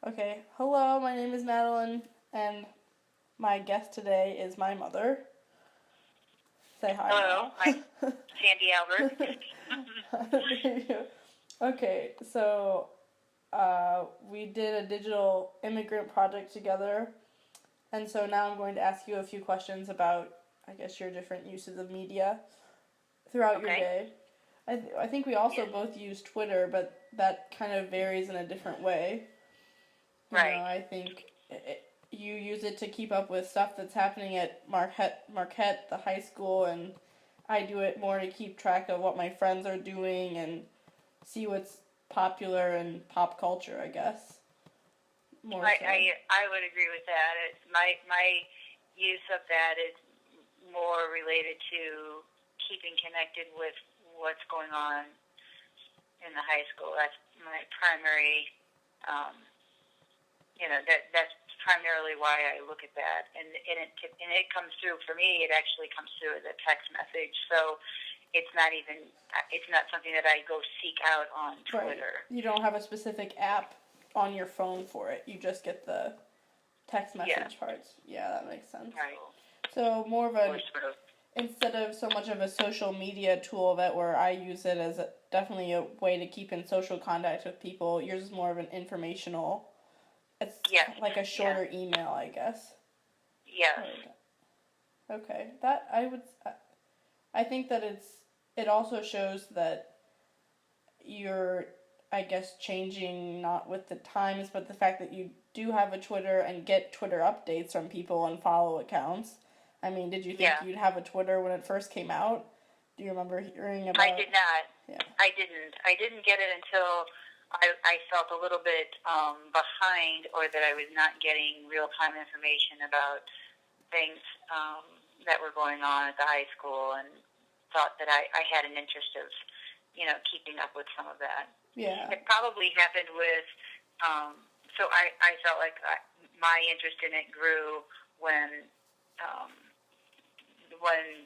Okay, hello, my name is Madeline, and my guest today is my mother. Say hi. Hello, I'm Sandy Albert. Okay, so we did a digital immigrant project together, and so now I'm going to ask you a few questions about, I guess, your different uses of media throughout your day. I think we also both use Twitter, but that kind of varies in a different way. You know, I think you use it to keep up with stuff that's happening at Marquette, the high school, and I do it more to keep track of what my friends are doing and see what's popular in pop culture, I guess. I would agree with that. My use of that is more related to keeping connected with what's going on in the high school. That's my primary. That's primarily why I look at that, and it comes through for me. It actually comes through as a text message, so it's not something that I go seek out on Twitter. Right. You don't have a specific app on your phone for it. You just get the text message parts. Yeah, that makes sense. Right. So more of instead of so much of a social media tool where I use it as definitely a way to keep in social contact with people, yours is more of an informational. It's like a shorter email, I guess. Yes. Okay. I think that it also shows that you're, I guess, changing not with the times, but the fact that you do have a Twitter and get Twitter updates from people and follow accounts. I mean, did you think you'd have a Twitter when it first came out? Do you remember hearing about it? I did not. Yeah. I didn't get it until I felt a little bit behind, or that I was not getting real-time information about things that were going on at the high school, and thought that I had an interest of, keeping up with some of that. Yeah. It probably happened with, so I felt like my interest in it grew when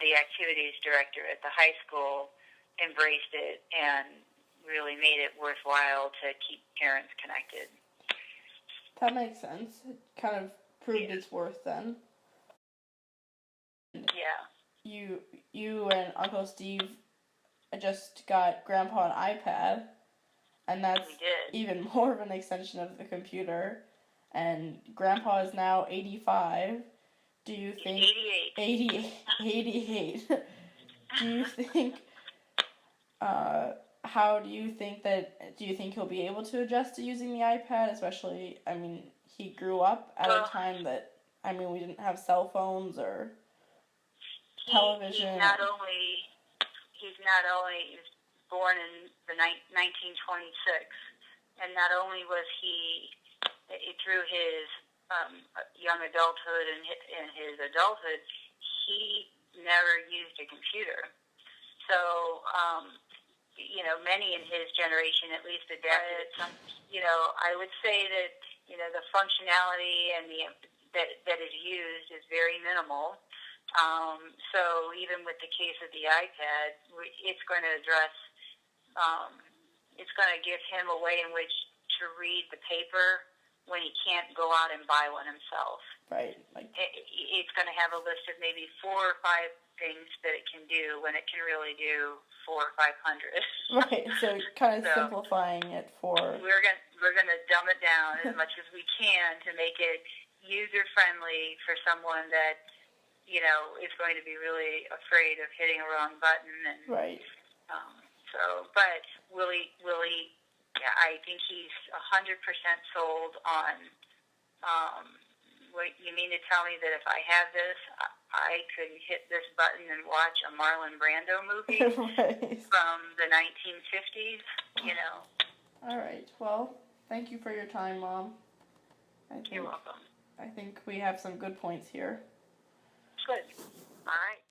the activities director at the high school embraced it and really made it worthwhile to keep parents connected. That makes sense. It kind of proved its worth then. Yeah. You and Uncle Steve just got Grandpa an iPad, and that's even more of an extension of the computer. And Grandpa is now 85. Do you think 88? 88. Do you think? How do you think do you think he'll be able to adjust to using the iPad? Especially, I mean, he grew up at a time that, we didn't have cell phones or television. He's not only born in the 1926, and not only was he through his young adulthood and his adulthood, he never used a computer. So, many in his generation at least adapted some. I would say that the functionality and that is used is very minimal. So even with the case of the iPad, it's going to address. It's going to give him a way in which to read the paper when he can't go out and buy one himself. Right. It's going to have a list of maybe 4 or 5 things that it can do when it can really do 400 or 500. Right. So kind of simplifying it for. We're going to dumb it down as much as we can to make it user friendly for someone that is going to be really afraid of hitting a wrong button. And right. But will he? I think he's 100% sold on. What you mean to tell me that if I have this, I could hit this button and watch a Marlon Brando movie from the 1950s? All right. Well, thank you for your time, Mom. You're welcome. I think we have some good points here.